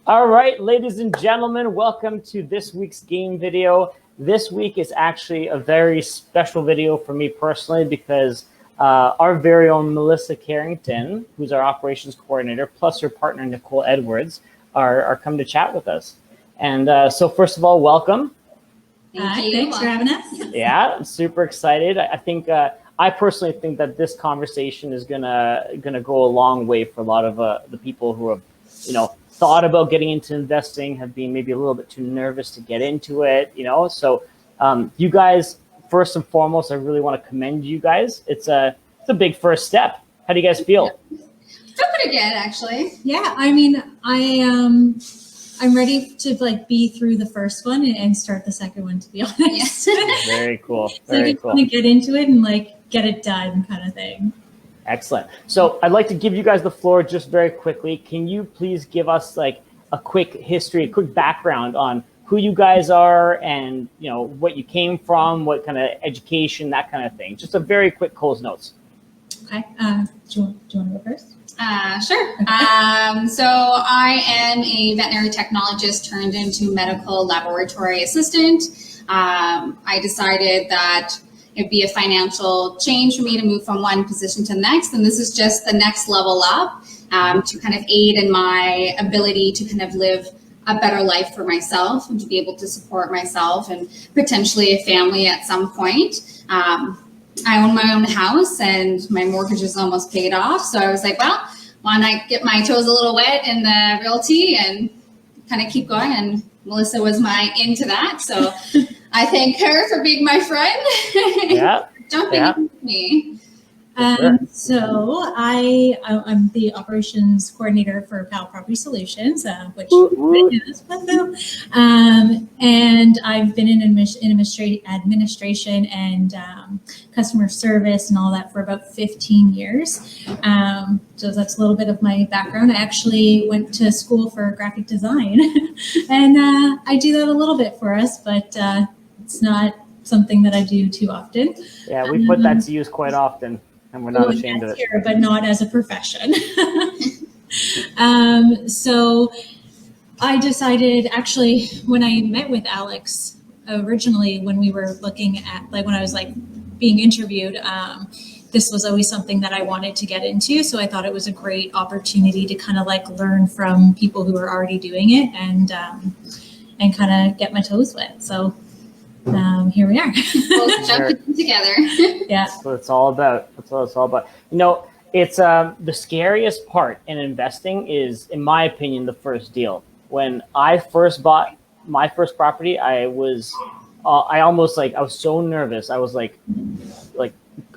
All right, ladies and gentlemen, welcome to this week's game video. This week is actually a very special video for me personally because our very own Melissa Carrington, who's our operations coordinator, plus her partner Nicole Edwards, are coming to chat with us. And so first of all, welcome. Thanks for having us. Yeah, I'm super excited. I think I personally think that this conversation is gonna go a long way for a lot of the people who have, thought about getting into investing, have been maybe a little bit too nervous to get into it, So you guys, first and foremost, I really want to commend you guys. It's a big first step. How do you guys feel? Feel pretty good, actually. Yeah, I mean, I'm ready to be through the first one and start the second one, to be honest. Yes. Very cool. Very cool. Want to get into it and get it done, kind of thing. Excellent. So I'd like to give you guys the floor just very quickly. Can you please give us a quick history, a quick background on who you guys are and what you came from, what kind of education, that kind of thing. Just a very quick Cole's Notes. Okay. Do you want to go first? Sure. Okay. So I am a veterinary technologist turned into medical laboratory assistant. I decided that it'd be a financial change for me to move from one position to the next. And this is just the next level up to kind of aid in my ability to kind of live a better life for myself and to be able to support myself and potentially a family at some point. I own my own house and my mortgage is almost paid off. So I was like, well, why not get my toes a little wet in the realty and kind of keep going. And Melissa was my into that. So I thank her for being my friend. Yeah. Jumping in with me. Sure. So I'm the operations coordinator for PAL Property Solutions, which is and I've been in administration and customer service and all that for about 15 years. So that's a little bit of my background. I actually went to school for graphic design, and I do that a little bit for us, but it's not something that I do too often. Yeah, we put that to use quite often. And we're not ashamed of it. Here, but not as a profession. So I decided, actually, when I met with Alex originally, when we were looking at, when I was being interviewed, this was always something that I wanted to get into. So I thought it was a great opportunity to kind of learn from people who are already doing it and kind of get my toes wet. So here we are. Both jumping together. Yeah. That's what it's all about. That's what it's all about. It's the scariest part in investing is, in my opinion, the first deal. When I first bought my first property, I was so nervous. I was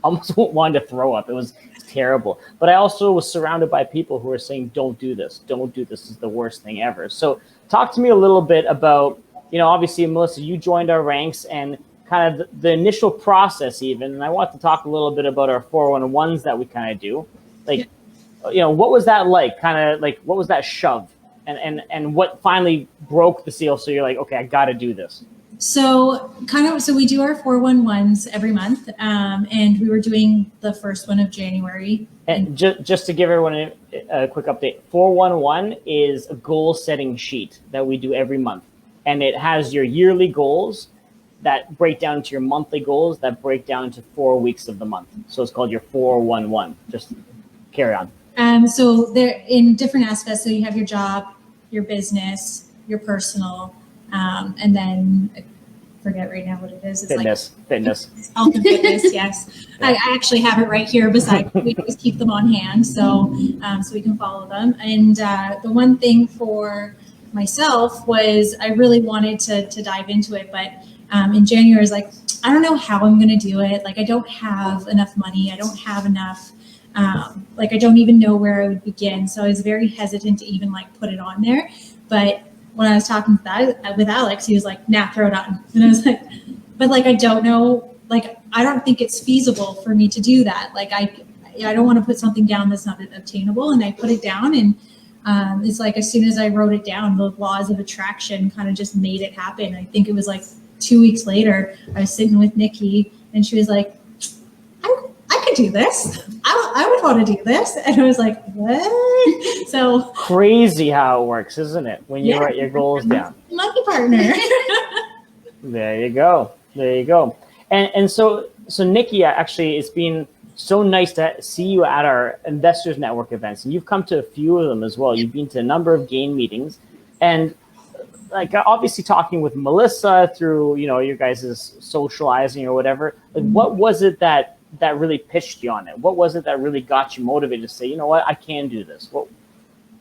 almost wanted to throw up. It was terrible. But I also was surrounded by people who were saying, don't do this. Don't do this. This is the worst thing ever. So talk to me a little bit about, obviously, Melissa, you joined our ranks and kind of the initial process even. And I want to talk a little bit about our 401s that we kind of do. What was that like? Kind of what was that shove? And what finally broke the seal? So you're like, okay, I got to do this. So we do our 411s every month. And we were doing the first one of January. And just to give everyone a quick update, 411 is a goal setting sheet that we do every month. And it has your yearly goals that break down to your monthly goals that break down to 4 weeks of the month. So it's called your 411. Just carry on. So they're in different aspects. So you have your job, your business, your personal, and then I forget right now what it is. It's fitness. Health and fitness, yes. Yeah. I actually have it right here beside me. We always keep them on hand so we can follow them. And the one thing for myself was I really wanted to dive into it, but in January I was I don't know how I'm going to do it. I don't have enough money. I don't have enough, I don't even know where I would begin. So I was very hesitant to even put it on there. But when I was talking with Alex, he was like, nah, throw it on. And I was like, but I don't know, I don't think it's feasible for me to do that. I don't want to put something down that's not obtainable. And I put it down and it's as soon as I wrote it down, the laws of attraction kind of just made it happen. I think it was 2 weeks later, I was sitting with Nikki and she was like, I could do this. I would want to do this. And I was like, what? So crazy how it works, isn't it? When you write your goals down. Lucky partner. There you go. There you go. And so Nikki, actually, it's been so nice to see you at our Investors Network events, and you've come to a few of them as well. You've been to a number of GHAIN meetings, and like obviously talking with Melissa through your guys' socializing or whatever. Like, what was it that really pitched you on it? What was it that really got you motivated to say, you know what, I can do this?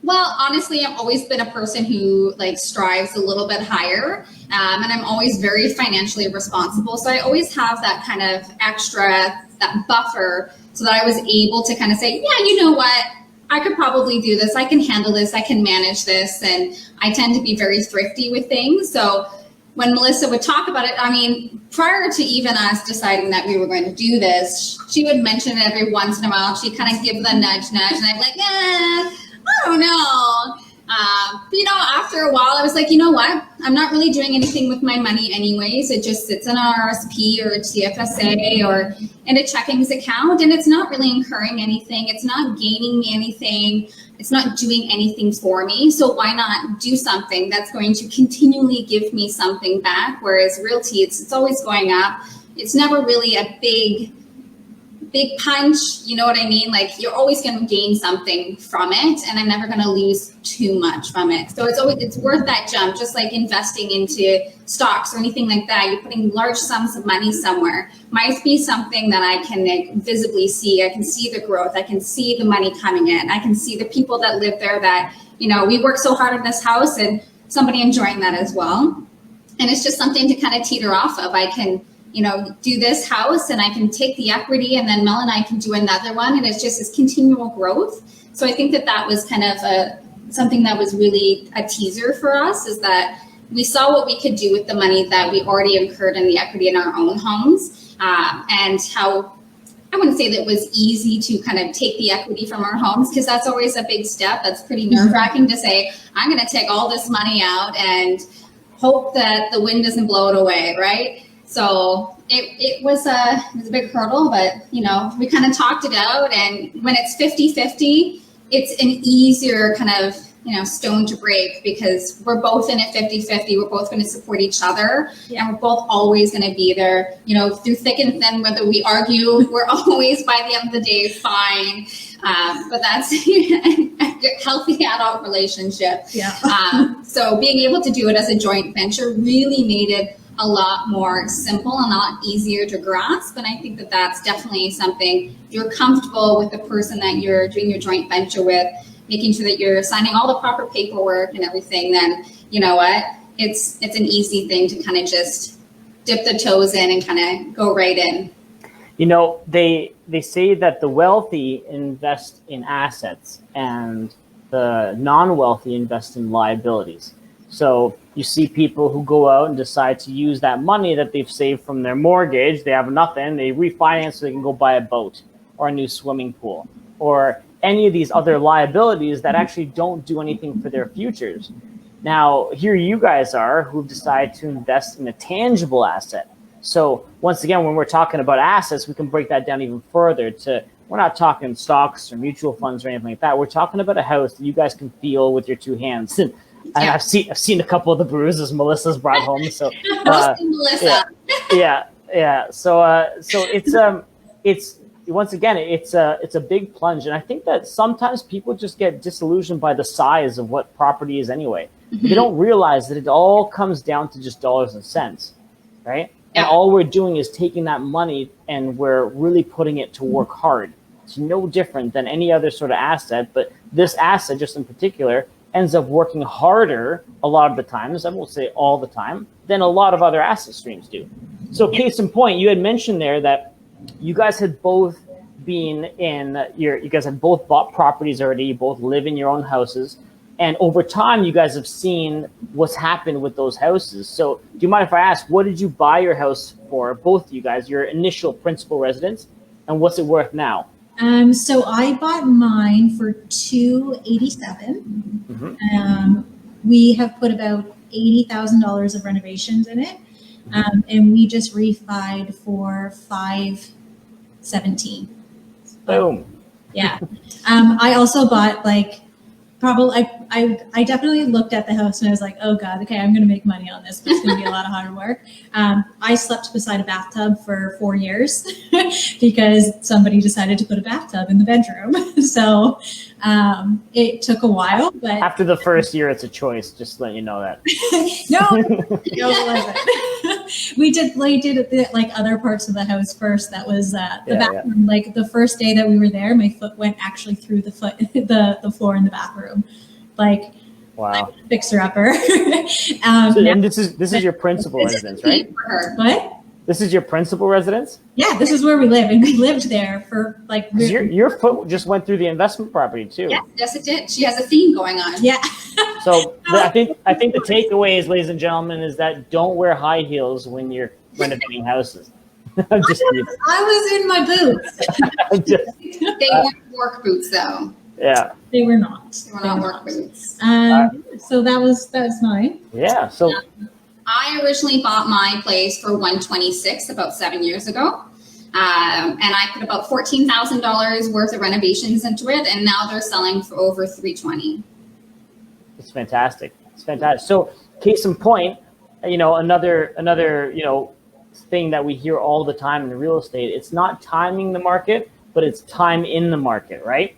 Well, honestly, I've always been a person who strives a little bit higher, and I'm always very financially responsible. So I always have that kind of extra, that buffer, so that I was able to kind of say, yeah, you know what, I could probably do this. I can handle this. I can manage this. And I tend to be very thrifty with things. So when Melissa would talk about it, I mean, prior to even us deciding that we were going to do this, she would mention it every once in a while. She'd kind of give the nudge, and I'd be like, I don't know. But, after a while, I was like, you know what? I'm not really doing anything with my money anyways. It just sits in an RSP or a TFSA or in a checkings account, and it's not really incurring anything. It's not gaining me anything. It's not doing anything for me. So why not do something that's going to continually give me something back? Whereas realty, it's always going up. It's never really a big punch, you know what I mean? Like, you're always going to gain something from it, and I'm never going to lose too much from it. So it's worth that jump, just like investing into stocks or anything like that. You're putting large sums of money somewhere. Might be something that I can visibly see. I can see the growth. I can see the money coming in. I can see the people that live there that, we work so hard in this house, and somebody enjoying that as well. And it's just something to kind of teeter off of. I can do this house, and I can take the equity, and then Mel and I can do another one, and it's just this continual growth. So I think that was kind of something that was really a teaser for us, is that we saw what we could do with the money that we already incurred in the equity in our own homes, and how I wouldn't say that it was easy to kind of take the equity from our homes, because that's always a big step. That's pretty nerve-wracking to say, I'm going to take all this money out and hope that the wind doesn't blow it away, right? So it was a big hurdle, but, we kind of talked it out. And when it's 50-50, it's an easier kind of, stone to break, because we're both in it 50-50. We're both going to support each other, and we're both always going to be there, through thick and thin. Whether we argue, we're always, by the end of the day, fine. But that's a healthy adult relationship. Yeah. So being able to do it as a joint venture really made it a lot more simple and a lot easier to grasp. And I think that that's definitely something, if you're comfortable with the person that you're doing your joint venture with, making sure that you're signing all the proper paperwork and everything, then you know what, it's an easy thing to kind of just dip the toes in and kind of go right in. They say that the wealthy invest in assets and the non-wealthy invest in liabilities. So you see people who go out and decide to use that money that they've saved from their mortgage. They have nothing. They refinance so they can go buy a boat or a new swimming pool or any of these other liabilities that actually don't do anything for their futures. Now, here you guys are who've decided to invest in a tangible asset. So once again, when we're talking about assets, we can break that down even further to, we're not talking stocks or mutual funds or anything like that. We're talking about a house that you guys can feel with your two hands. And I've seen a couple of the bruises Melissa's brought home. So Melissa. Yeah. So it's once again, it's a big plunge, and I think that sometimes people just get disillusioned by the size of what property is anyway. Mm-hmm. They don't realize that it all comes down to just dollars and cents, right? Yeah. And all we're doing is taking that money and we're really putting it to work hard. It's no different than any other sort of asset, but this asset, just in particular, ends up working harder a lot of the times, I won't say all the time, than a lot of other asset streams do. So case in point, you had mentioned there that you guys had both been you guys had both bought properties already, you both live in your own houses, and over time you guys have seen what's happened with those houses. So do you mind if I ask, what did you buy your house for, both of you guys, your initial principal residence, and what's it worth now? So I bought mine for $287,000. Mm-hmm. We have put about $80,000 of renovations in it, and we just refied for $517,000. Boom. Yeah. I also bought probably I definitely looked at the house and I was like, oh God, okay, I'm going to make money on this, but it's going to be a lot of hard work. I slept beside a bathtub for 4 years because somebody decided to put a bathtub in the bedroom. So it took a while, but after the first year, it's a choice. Just to let you know that. no, it wasn't. We did like other parts of the house first. That was the bathroom. Yeah. Like the first day that we were there, my foot went actually through the floor in the bathroom. Like, wow, fixer upper. And this is your principal residence, right? What? This is your principal residence? Yeah, this is where we live, and we lived there for like. Your foot just went through the investment property too. Yes, it did. She has a theme going on. Yeah. So I think the takeaway is, ladies and gentlemen, is that don't wear high heels when you're renovating houses. I was in my boots. They weren't work boots though. Yeah. They were not. They were not work boots. So that's mine. Yeah. So. I originally bought my place for $126 about 7 years ago. And I put about $14,000 worth of renovations into it. And now they're selling for over $320. It's fantastic. It's fantastic. So case in point, another, thing that we hear all the time in real estate, it's not timing the market, but it's time in the market, right?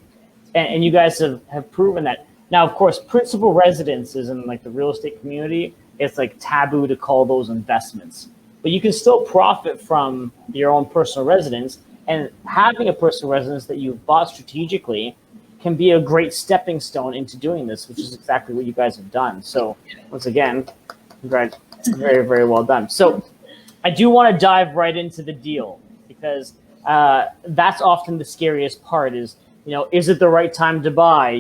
And you guys have proven that. Now, of course, principal residences in like the real estate community, it's like taboo to call those investments, but you can still profit from your own personal residence, and having a personal residence that you've bought strategically can be a great stepping stone into doing this, which is exactly what you guys have done. So once again, congrats, very, very well done. So I do want to dive right into the deal, because that's often the scariest part is, is it the right time to buy?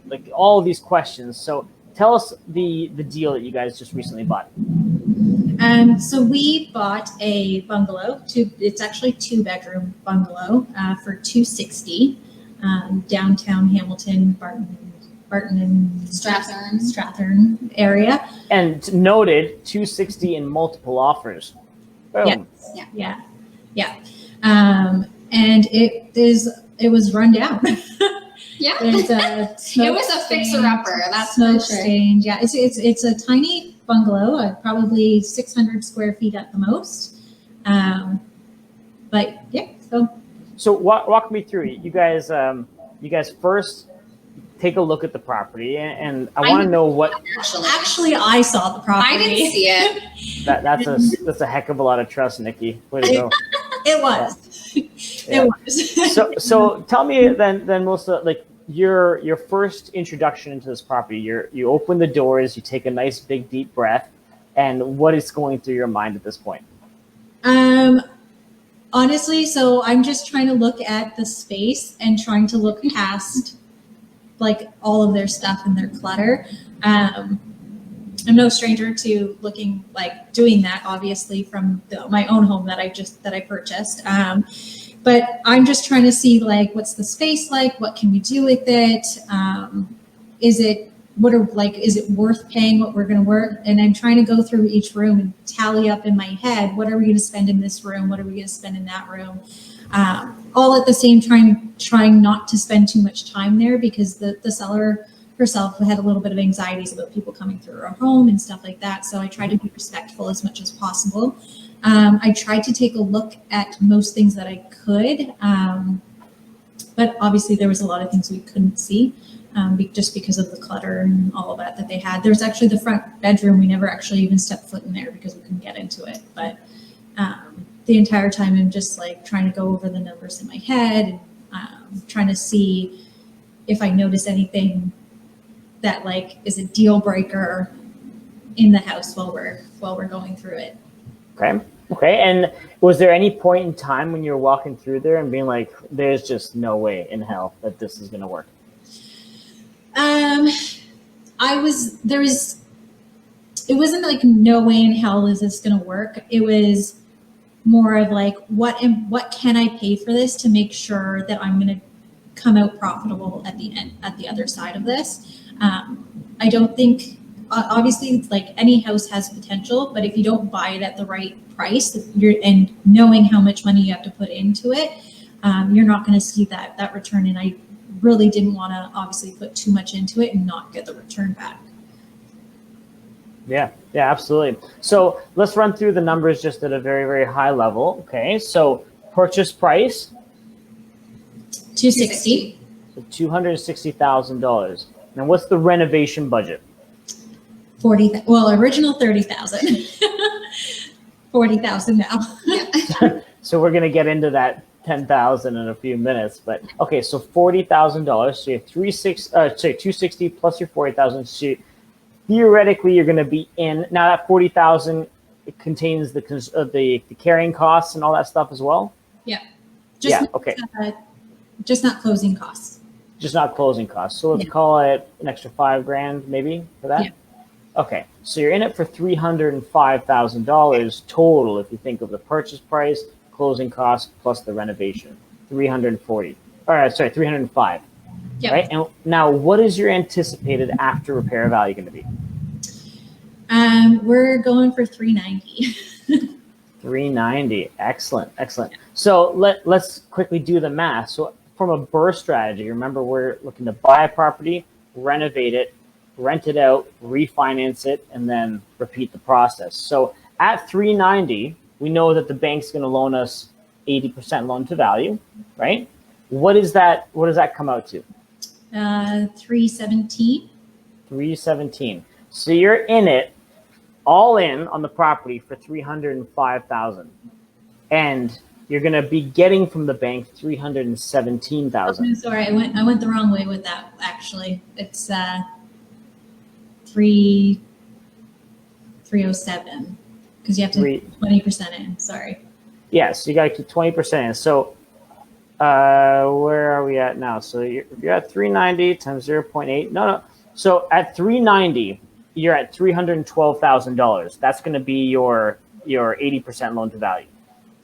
Like all of these questions. So tell us the deal that you guys just recently bought. So we bought a bungalow. It's actually 2-bedroom bungalow for $260, downtown Hamilton, Barton and Strathern area. And noted, $260 in multiple offers. Boom. Yes. Yeah. And it was run down. Yeah, it was a fixer-upper. That's so strange. Yeah, it's a tiny bungalow, probably 600 square feet at the most. But yeah, so walk me through it. You guys first take a look at the property, and I want to know what. Actually, I saw the property. I didn't see it. That's a heck of a lot of trust, Nikki. Way to go. It was. Yeah. It was. So tell me then Melissa, like your first introduction into this property. You open the doors, you take a nice big deep breath, and what is going through your mind at this point? Honestly, so I'm just trying to look at the space and trying to look past like all of their stuff and their clutter. I'm no stranger to doing that, obviously, from my own home that I purchased. But I'm just trying to see what's the space like? What can we do with it? Is it worth paying what we're going to work? And I'm trying to go through each room and tally up in my head, what are we going to spend in this room? What are we going to spend in that room? All at the same time, trying not to spend too much time there, because the seller herself had a little bit of anxieties about people coming through our home and stuff like that. So I tried to be respectful as much as possible. I tried to take a look at most things that I could, but obviously there was a lot of things we couldn't see, just because of the clutter and all of that they had. There's actually the front bedroom. We never actually even stepped foot in there because we couldn't get into it. But the entire time I'm just trying to go over the numbers in my head and trying to see if I notice anything that is a deal breaker in the house while we're going through it. Okay. And was there any point in time when you were walking through there and being like, there's just no way in hell that this is going to work? It wasn't no way in hell is this going to work. It was more of what can I pay for this to make sure that I'm going to come out profitable at the end, at the other side of this. I don't think, obviously, any house has potential, but if you don't buy it at the right price, and knowing how much money you have to put into it, you're not going to see that return. And I really didn't want to obviously put too much into it and not get the return back. Yeah, absolutely. So let's run through the numbers just at a very, very high level. Okay, so purchase price, $260,000. so $260,000. Now, what's the renovation budget? Original 30,000. 40,000 now. Yeah. So we're going to get into that 10,000 in a few minutes, but okay, so $40,000. So you have 260 plus your 40,000. So theoretically, you're going to be in now that 40,000. It contains the carrying costs and all that stuff as well. Yeah. Okay. Just not closing costs. Just not closing costs. So let's call it an extra $5,000 maybe for that. Yeah. Okay, so you're in it for $305,000 total if you think of the purchase price, closing costs plus the renovation. 340. All right, sorry, 305. Yep. Right. And now, what is your anticipated after repair value going to be? We're going for 390. 390. Excellent. So let's quickly do the math. So from a BRRRR strategy, remember we're looking to buy a property, renovate it, rent it out, refinance it, and then repeat the process. So at 390, we know that the bank's going to loan us 80% loan to value, right? What does that come out to? 317. 317. So you're in it, all in on the property for 305,000, and you're going to be getting from the bank 317,000. Oh, sorry, I went the wrong way with that. Actually, it's 307 because you have to 20% in. Sorry. Yeah, so you got to keep 20% in. So where are we at now? So you're at 390 times 0.8. No. So at 390, you're at $312,000. That's going to be your 80% loan to value,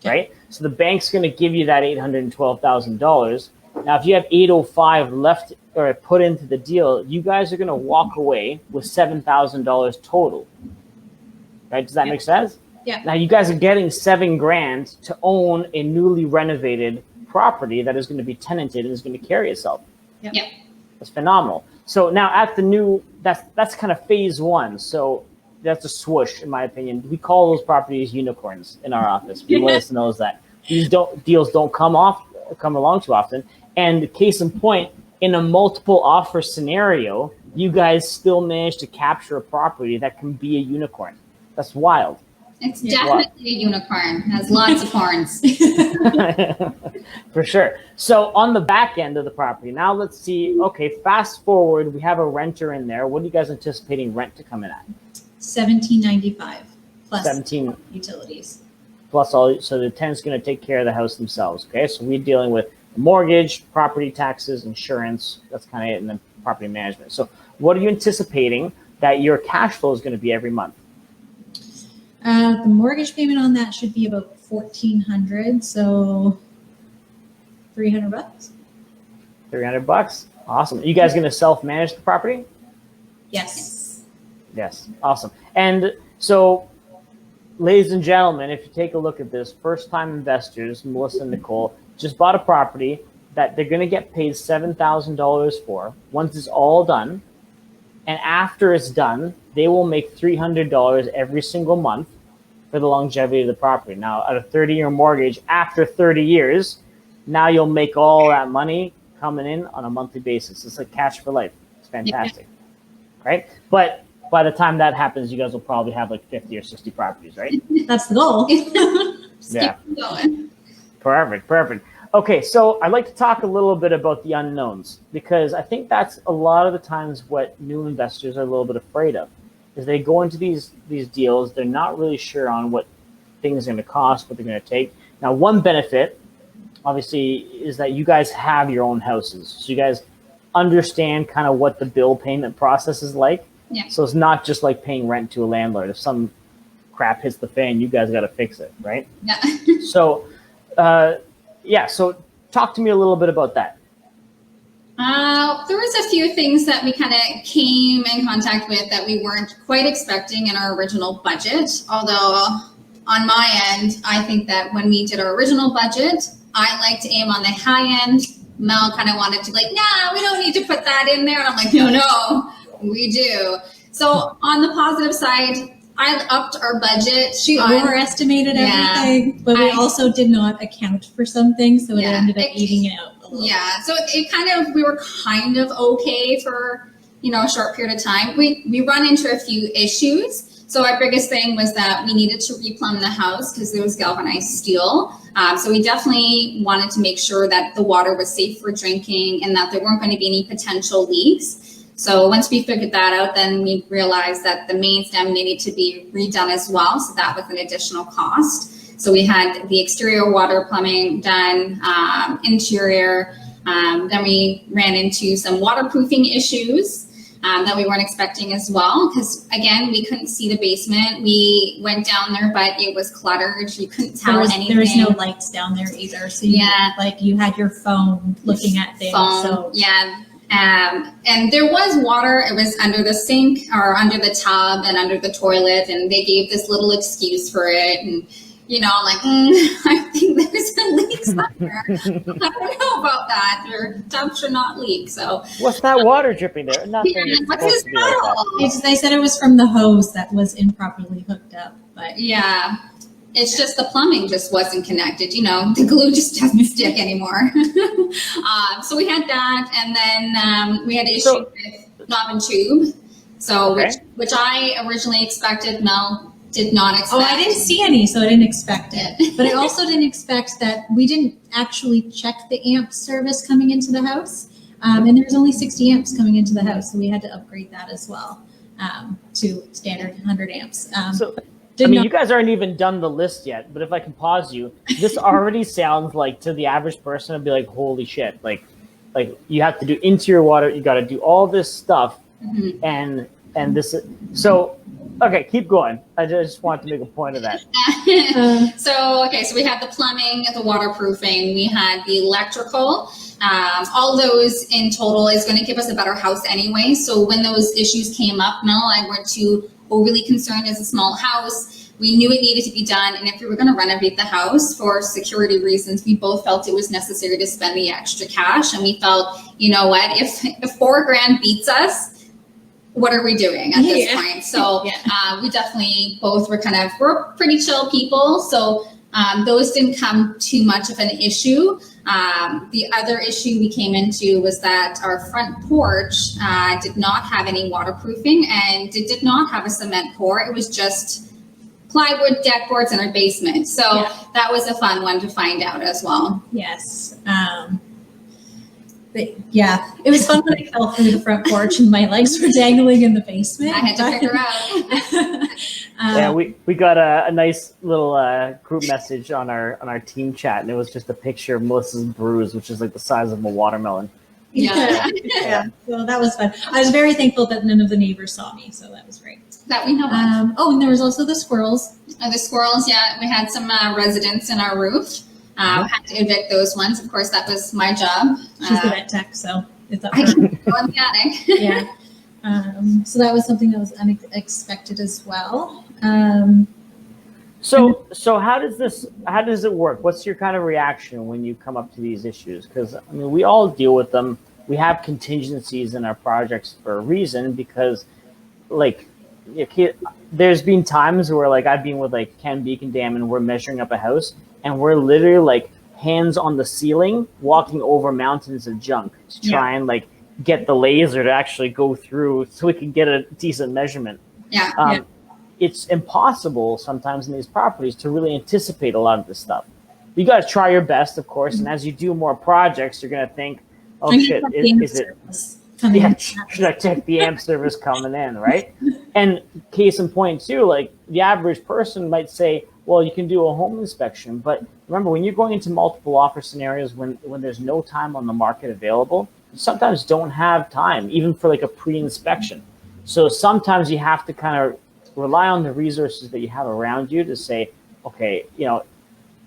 right? So the bank's going to give you that $812,000. Now, if you have 805 left or put into the deal, you guys are going to walk away with $7,000 total, right? Does that make sense? Yeah. Now you guys are getting $7,000 to own a newly renovated property that is going to be tenanted and is going to carry itself. Yep. Yeah. That's phenomenal. So now at the new, that's kind of phase one. So that's a swoosh, in my opinion. We call those properties unicorns in our office. Melissa knows that. These deals don't come along too often. And case in point, in a multiple offer scenario, you guys still manage to capture a property that can be a unicorn. That's wild. It's definitely a unicorn. It has lots of horns. For sure. So on the back end of the property, now let's see, okay, fast forward, we have a renter in there. What are you guys anticipating rent to come in at? $1,795 plus 17 utilities. Plus all, so the tenant's going to take care of the house themselves. Okay, so we're dealing with mortgage, property taxes, insurance. That's kind of it, and then property management. So what are you anticipating that your cash flow is going to be every month? The mortgage payment on that should be about $1,400, so $300. $300. Awesome. You guys going to self-manage the property? Yes. Yes. Awesome. And so, ladies and gentlemen, if you take a look at this, first-time investors, Melissa and Nicole, just bought a property that they're going to get paid $7,000 for once it's all done. And after it's done, they will make $300 every single month for the longevity of the property. Now, at a 30-year mortgage, after 30 years, now you'll make all that money coming in on a monthly basis. It's like cash for life. It's fantastic, right? But by the time that happens, you guys will probably have like 50 or 60 properties, right? That's the goal. Yeah. Keep going. Perfect. Okay, so I'd like to talk a little bit about the unknowns, because I think that's a lot of the times what new investors are a little bit afraid of, is they go into these deals, they're not really sure on what things are going to cost, what they're going to take. Now, one benefit, obviously, is that you guys have your own houses, so you guys understand kind of what the bill payment process is like. Yeah. So it's not just like paying rent to a landlord. If some crap hits the fan, you guys got to fix it, right? Yeah. So, so talk to me a little bit about that. There was a few things that we kind of came in contact with that we weren't quite expecting in our original budget. Although on my end, I think that when we did our original budget, I like to aim on the high end Mel kind of wanted to nah, we don't need to put that in there. And I'm like, no, we do. So on the positive side, I upped our budget. She overestimated everything, but we also did not account for something, so it ended up eating it out a little. Yeah, so we were kind of okay for, a short period of time. We run into a few issues. So our biggest thing was that we needed to replumb the house because there was galvanized steel. So we definitely wanted to make sure that the water was safe for drinking and that there weren't going to be any potential leaks. So once we figured that out, then we realized that the main stem needed to be redone as well. So that was an additional cost. So we had the exterior water plumbing done, interior. Then we ran into some waterproofing issues that we weren't expecting as well. Because again, we couldn't see the basement. We went down there, but it was cluttered. You couldn't tell anything. There was no lights down there either. So you had your phone looking at things. And there was water. It was under the sink or under the tub and under the toilet, and they gave this little excuse for it. And I'm like, I think there's a leak somewhere. I don't know about that. Their tub should not leak. So what's that water dripping there? Nothing. Yeah, what's this puddle? They said it was from the hose that was improperly hooked up. But yeah. It's just the plumbing just wasn't connected. The glue just doesn't stick anymore. So we had that, and then we had issues with knob and tube. So which I originally expected, Mel did not expect. Oh, I didn't see any, so I didn't expect it. But I also didn't expect that we didn't actually check the amp service coming into the house, and there was only 60 amps coming into the house, so we had to upgrade that as well to standard 100 amps. You guys aren't even done the list yet, but if I can pause you, this already sounds like to the average person, I'd be like, holy shit. Like you have to do interior water. You got to do all this stuff. Mm-hmm. And this, so, okay, keep going. I just wanted to make a point of that. So we had the plumbing, the waterproofing, we had the electrical. All those in total is going to give us a better house anyway. So when those issues came up, Mel, I went to overly concerned as a small house. We knew it needed to be done. And if we were going to renovate the house for security reasons, we both felt it was necessary to spend the extra cash. And we felt, what, if $4,000 beats us, what are we doing at this point? So we definitely both were we're pretty chill people. So those didn't come too much of an issue. The other issue we came into was that our front porch did not have any waterproofing, and it did not have a cement pour. It was just plywood deck boards in our basement. So that was a fun one to find out as well. Yes. It was fun when I fell through the front porch and my legs were dangling in the basement. I had to pick her up. We got a nice little group message on our team chat, and it was just a picture of Melissa's bruise, which is like the size of a watermelon. Yeah. So that was fun. I was very thankful that none of the neighbors saw me, so that was great. That we know. And there was also the squirrels. The squirrels, we had some residents in our roof. Had to evict those ones. Of course, that was my job. She's the vet tech, so it's up I can go in the attic. So that was something that was unexpected as well. So how does it work? What's your kind of reaction when you come up to these issues? Because we all deal with them. We have contingencies in our projects for a reason, because there's been times where I've been with Ken Beacon Dam, and we're measuring up a house, and we're literally hands on the ceiling, walking over mountains of junk to try and get the laser to actually go through so we can get a decent measurement. It's impossible sometimes in these properties to really anticipate a lot of this stuff. You got to try your best, of course, and as you do more projects, you're going to think, oh shit, should I check the amp service coming in, right? And case in point too, the average person might say, well, you can do a home inspection, but remember, when you're going into multiple offer scenarios, when there's no time on the market available, you sometimes don't have time, even for a pre-inspection. So sometimes you have to kind of rely on the resources that you have around you to say, okay,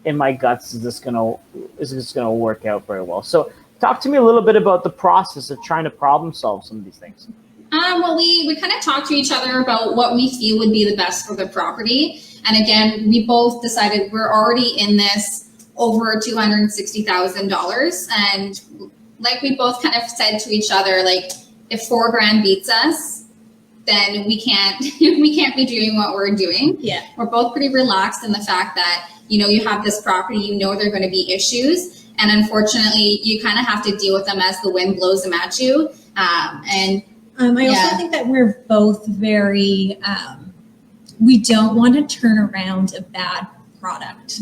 in my guts, is this gonna work out very well? So talk to me a little bit about the process of trying to problem solve some of these things. Well, we kind of talked to each other about what we feel would be the best for the property. And again, we both decided we're already in this over $260,000, and like we both kind of said to each other, like if $4,000 beats us, then we can't be doing what we're doing. Yeah. We're both pretty relaxed in the fact that, you have this property, there are going to be issues. And unfortunately, you kind of have to deal with them as the wind blows them at you. I also think that we're both very, we don't want to turn around a bad product,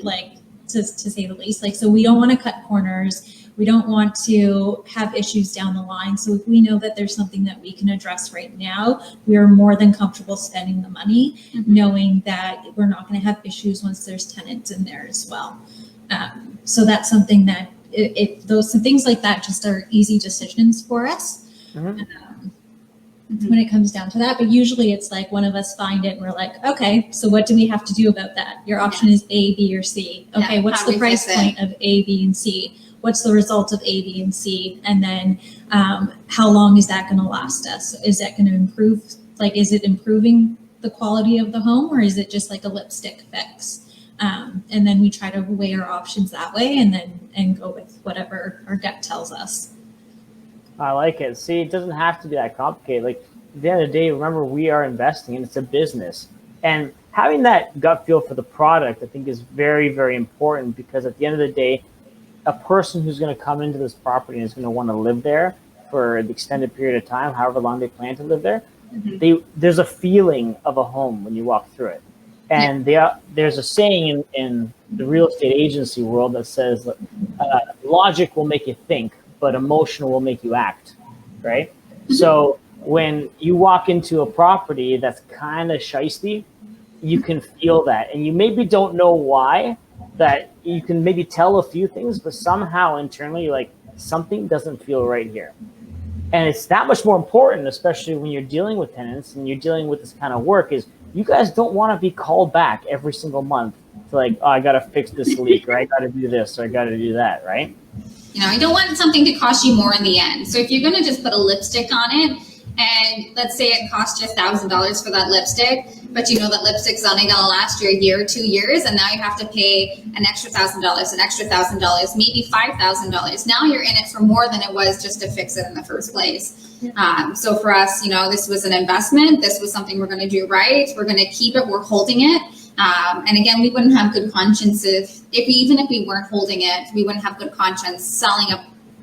like to say the least. Like, so we don't want to cut corners. We don't want to have issues down the line. So if we know that there's something that we can address right now, we are more than comfortable spending the money, knowing that we're not going to have issues once there's tenants in there as well. So that's something that those things like that just are easy decisions for us when it comes down to that. But usually it's like one of us find it and we're like, okay, so what do we have to do about that? Your option is A, B, or C. Okay, what's the price point of A, B, and C? What's the result of A, B, and C? And then how long is that going to last us? Is that going to improve? Like, is it improving the quality of the home, or is it just like a lipstick fix? And then we try to weigh our options that way and go with whatever our gut tells us. I like it. See, it doesn't have to be that complicated. Like, at the end of the day, remember, we are investing and it's a business. And having that gut feel for the product, I think, is very, very important, because at the end of the day, a person who's going to come into this property and is going to want to live there for the extended period of time, however long they plan to live there, there's a feeling of a home when you walk through it. And there's a saying in the real estate agency world that says logic will make you think, but emotion will make you act, right? So when you walk into a property that's kind of shisty, you can feel that. And you maybe don't know why, that you can maybe tell a few things, but somehow internally you're like, something doesn't feel right here. And it's that much more important, especially when you're dealing with tenants and you're dealing with this kind of work, is you guys don't want to be called back every single month to like, oh, I got to fix this leak, or I got to do this, or I got to do that, right? You don't want something to cost you more in the end. So if you're going to just put a lipstick on it, and let's say it cost you $1,000 for that lipstick, but that lipstick's only going to last you a year or 2 years, and now you have to pay an extra $1,000, an extra $1,000, maybe $5,000. Now you're in it for more than it was just to fix it in the first place. So for us, this was an investment. This was something we're going to do right. We're going to keep it. We're holding it. And again, we wouldn't have good conscience even if we weren't holding it, we wouldn't have good conscience selling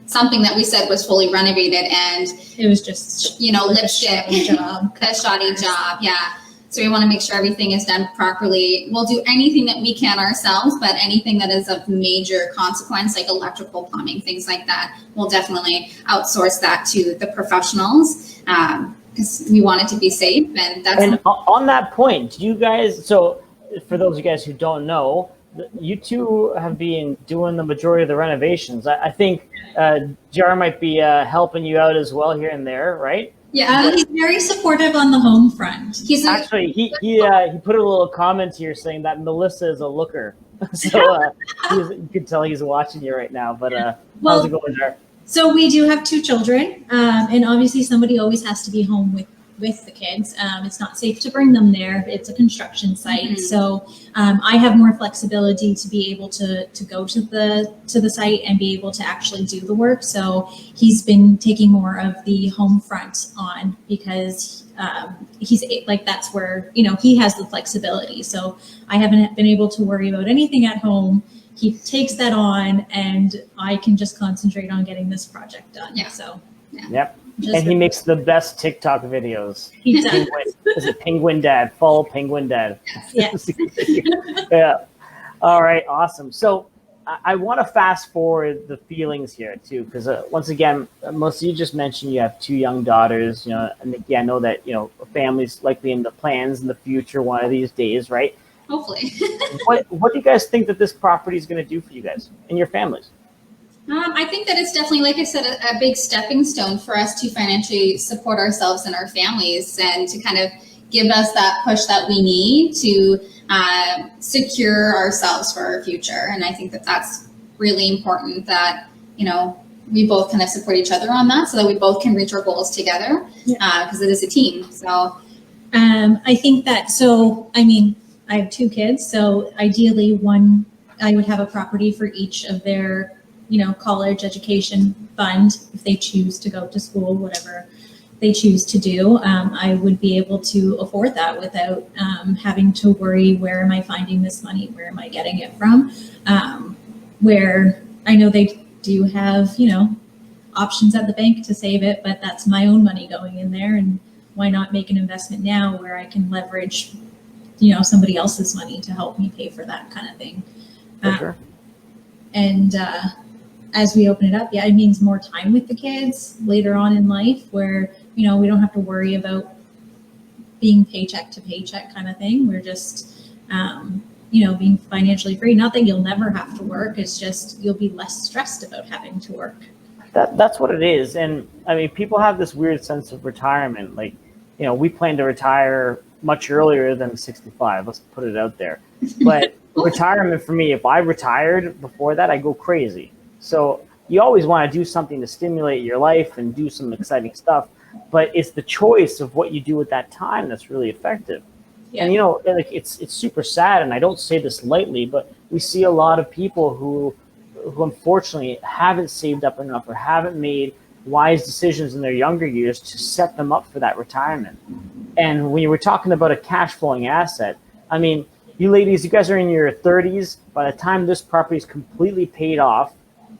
something that we said was fully renovated and it was just lipstick, a shoddy job. Yeah. So we want to make sure everything is done properly. We'll do anything that we can ourselves, but anything that is of major consequence, like electrical, plumbing, things like that, we'll definitely outsource that to the professionals, because we want it to be safe. And on that point, do you guys, so for those of you guys who don't know, you two have been doing the majority of the renovations. I think Jar might be helping you out as well here and there, right? Yeah, he's very supportive on the home front. He put a little comment here saying that Melissa is a looker. So you can tell he's watching you right now. But how's it going, Jar? So we do have 2 children, and obviously somebody always has to be home with the kids. It's not safe to bring them there. It's a construction site. So I have more flexibility to be able to go to the site and be able to actually do the work. So he's been taking more of the home front on, because he's like, that's where, he has the flexibility. So I haven't been able to worry about anything at home. He takes that on and I can just concentrate on getting this project done. Yeah. So yep. And he makes the best TikTok videos. He does. Is it Penguin Dad? Follow Penguin Dad. Yes. Yeah. All right. Awesome. So I want to fast forward the feelings here too, because once again, Melissa, you just mentioned you have 2 young daughters. And Nikki, I know that a family's likely in the plans in the future one of these days, right? Hopefully. What do you guys think that this property is going to do for you guys and your families? I think that it's definitely, like I said, a big stepping stone for us to financially support ourselves and our families, and to kind of give us that push that we need to secure ourselves for our future. And I think that that's really important, that, we both kind of support each other on that, so that we both can reach our goals together, because it is a team. So I think that, I have 2 kids, so ideally I would have a property for each of their college education fund if they choose to go to school, whatever they choose to do. I would be able to afford that without having to worry, where am I finding this money? Where am I getting it from? Where I know they do have, options at the bank to save it, but that's my own money going in there. And why not make an investment now where I can leverage, somebody else's money to help me pay for that kind of thing. Sure. And as we open it up, it means more time with the kids later on in life where, we don't have to worry about being paycheck to paycheck kind of thing. We're just, being financially free. Not that you'll never have to work. It's just you'll be less stressed about having to work. That's what it is. And I mean, people have this weird sense of retirement. Like, we plan to retire much earlier than 65. Let's put it out there. But retirement for me, if I retired before that, I go crazy. So you always want to do something to stimulate your life and do some exciting stuff. But it's the choice of what you do at that time that's really effective. Yeah. And, like it's super sad. And I don't say this lightly, but we see a lot of people who unfortunately haven't saved up enough or haven't made wise decisions in their younger years to set them up for that retirement. And when you were talking about a cash flowing asset, I mean, you ladies, you guys are in your 30s. By the time this property is completely paid off,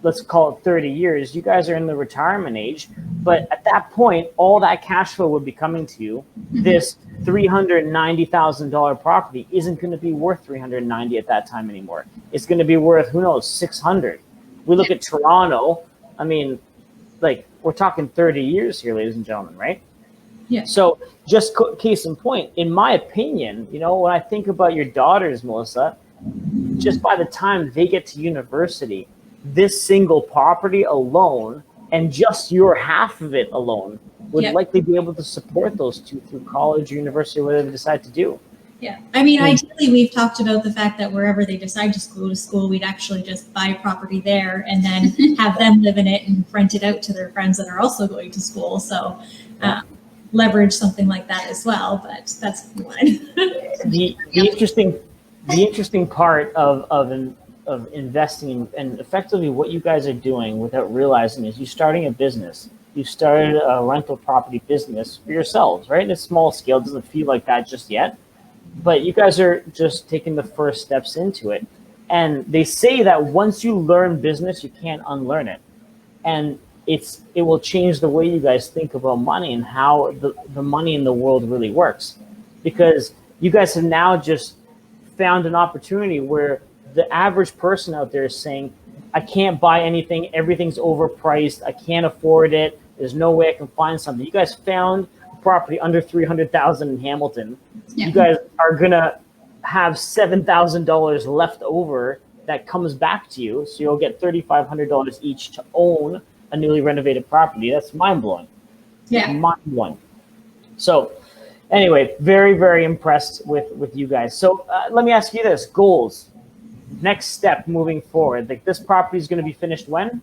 let's call it 30 years, you guys are in the retirement age. But at that point, all that cash flow would be coming to you. This $390,000 property isn't going to be worth $390 at that time anymore. It's going to be worth, who knows, $600. We look at Toronto. I mean, like, we're talking 30 years here, ladies and gentlemen, right? Yeah. So just case in point, in my opinion, when I think about your daughters, Melissa, just by the time they get to university, this single property alone and just your half of it alone would likely be able to support those two through college or university, whatever they decide to do. Yeah. I mean, ideally, we've talked about the fact that wherever they decide to go to school, we'd actually just buy property there and then have them live in it and rent it out to their friends that are also going to school. So leverage something like that as well. But that's one. The interesting part of investing and effectively what you guys are doing without realizing is you're starting a business. You started a rental property business for yourselves, right? It's small scale. It doesn't feel like that just yet. But you guys are just taking the first steps into it. And they say that once you learn business, you can't unlearn it. And it will change the way you guys think about money and how the money in the world really works. Because you guys have now just found an opportunity where the average person out there is saying, I can't buy anything. Everything's overpriced. I can't afford it. There's no way I can find something. You guys found property under $300,000 in Hamilton. You guys are gonna have $7,000 left over that comes back to you, so you'll get $3,500 each to own a newly renovated property. That's mind-blowing. Mind-blowing. So anyway, very, very impressed with you guys. So let me ask you this: goals, next step moving forward. Like, this property is going to be finished when?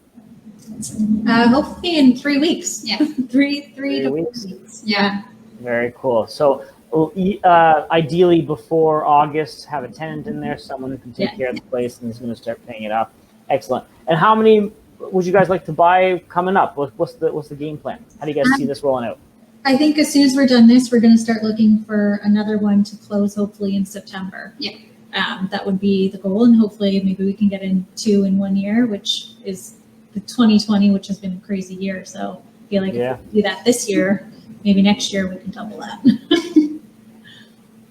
Hopefully in 3 weeks. Yeah. three to 4 weeks. Yeah. Very cool. So ideally before August, have a tenant in there, someone who can take care of the place and is going to start paying it off. Excellent. And how many would you guys like to buy coming up? What's the game plan? How do you guys see this rolling out? I think as soon as we're done this, we're going to start looking for another one to close hopefully in September. Yeah. That would be the goal, and hopefully maybe we can get in 2 in 1 year, which is the 2020, which has been a crazy year. So I feel like if we do that this year, maybe next year we can double that.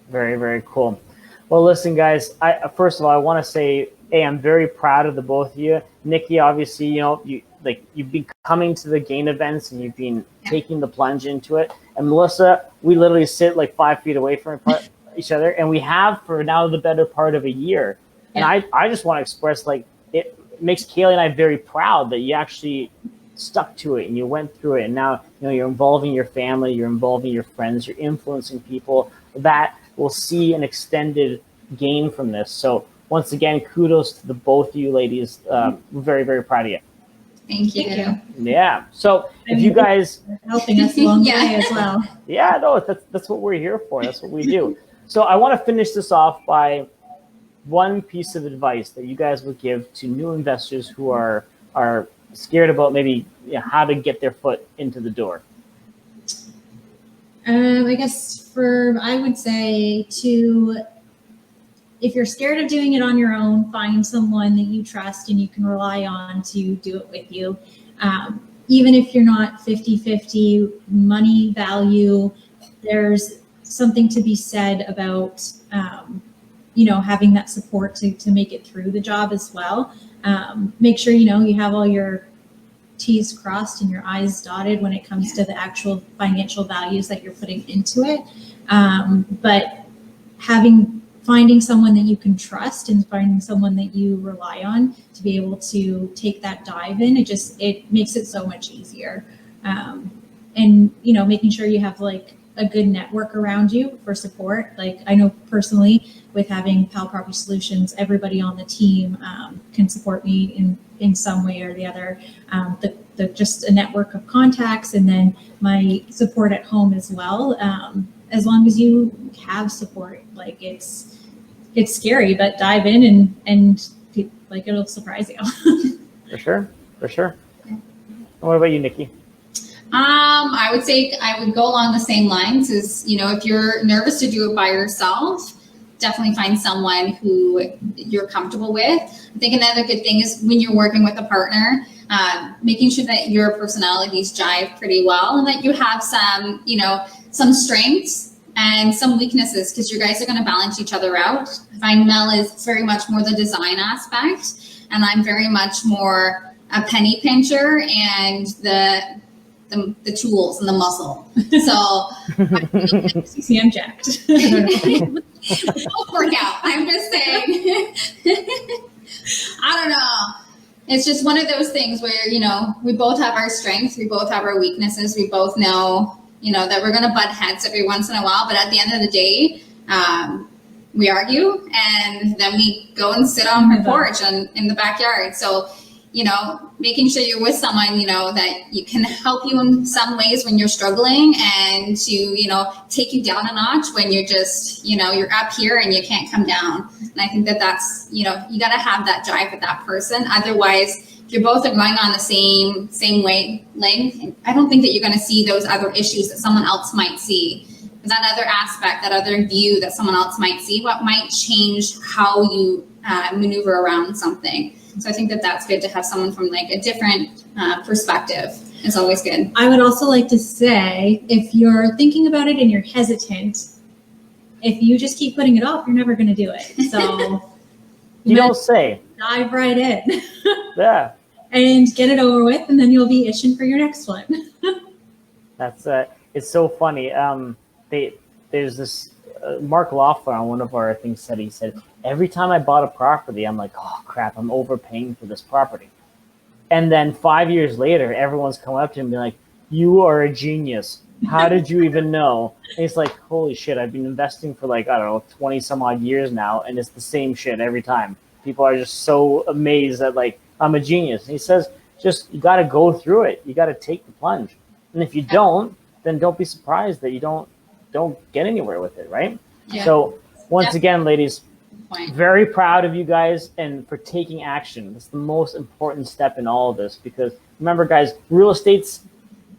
Very, very cool. Well, listen, guys, first of all, I want to say, I'm very proud of the both of you. Nikki, obviously, you've been coming to the GHAIN events and you've been taking the plunge into it. And Melissa, we literally sit like 5 feet away from each other, and we have for now the better part of a year. And I just want to express, like, it makes Kaylee and I very proud that you actually stuck to it and you went through it. And now, you're involving your family, you're involving your friends, you're influencing people that will see an extended gain from this. So once again, kudos to the both of you ladies. We're very, very proud of you. Thank you. Yeah. So if you guys helping us along the way as well. Yeah, no, that's what we're here for. That's what we do. So I want to finish this off by one piece of advice that you guys would give to new investors who are are scared about maybe how to get their foot into the door? I guess I would say if you're scared of doing it on your own, find someone that you trust and you can rely on to do it with you. Even if you're not 50-50 money value, there's something to be said about, having that support to make it through the job as well. Make sure, you have all your T's crossed and your I's dotted when it comes to the actual financial values that you're putting into it. But finding someone that you can trust and finding someone that you rely on to be able to take that dive in, it makes it so much easier. And, making sure you have like a good network around you for support. Like I know personally with having PAL Property Solutions, everybody on the team can support me in some way or the other. Just a network of contacts, and then my support at home as well. As long as you have support, like it's scary, but dive in and like it'll surprise you. For sure. And what about you, Nikki? I would say I would go along the same lines as, if you're nervous to do it by yourself, definitely find someone who you're comfortable with. I think another good thing is when you're working with a partner, making sure that your personalities jive pretty well and that you have some strengths and some weaknesses, because you guys are going to balance each other out. I find Mel is very much more the design aspect, and I'm very much more a penny pincher and the tools and the muscle. So CCM jacked. Don't work out. I'm just saying. I don't know. It's just one of those things where, we both have our strengths, we both have our weaknesses, we both know, that we're going to butt heads every once in a while, but at the end of the day, we argue and then we go and sit on her porch and in the backyard. So, making sure you're with someone, that you can help you in some ways when you're struggling and to, take you down a notch when you're just, you're up here and you can't come down. And I think that's, you got to have that drive with that person. Otherwise, if you're both going on the same wavelength, I don't think that you're going to see those other issues that someone else might see. That other aspect, that other view that someone else might see, what might change how you maneuver around something. So I think that's good to have someone from like a different perspective. It's always good. I would also like to say, if you're thinking about it and you're hesitant, if you just keep putting it off, you're never going to do it. So you don't say. Dive right in. Yeah. And get it over with, and then you'll be itching for your next one. That's it's so funny. There's this Mark Loeffler on one of our things said, he said, every time I bought a property, I'm like, oh crap, I'm overpaying for this property. And then 5 years later, everyone's coming up to him and be like, you are a genius. How did you even know? And he's like, holy shit, I've been investing for 20 some odd years now, and it's the same shit every time. People are just so amazed that I'm a genius. And he says, you got to go through it. You got to take the plunge. And if you don't, then don't be surprised that you don't get anywhere with it, right? Yeah. So once again, ladies, very proud of you guys and for taking action. It's the most important step in all of this, because remember, guys, real estate's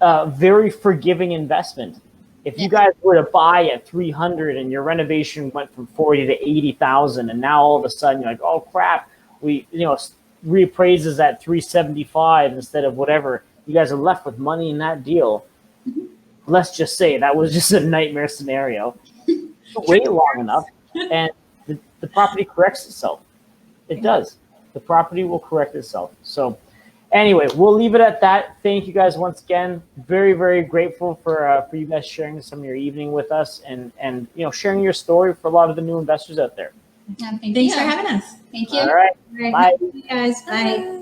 a very forgiving investment. If you guys were to buy at 300 and your renovation went from 40 to 80,000, and now all of a sudden you're like, oh crap, we reappraises at 375 instead of whatever, you guys are left with money in that deal. Let's just say that was just a nightmare scenario. Wait long enough, and the property corrects itself. It does. The property will correct itself. So anyway, we'll leave it at that. Thank you guys once again. Very, very grateful for you guys sharing some of your evening with us and sharing your story for a lot of the new investors out there. Thanks for having us. Thank you. All right. Bye. Bye, guys. Bye.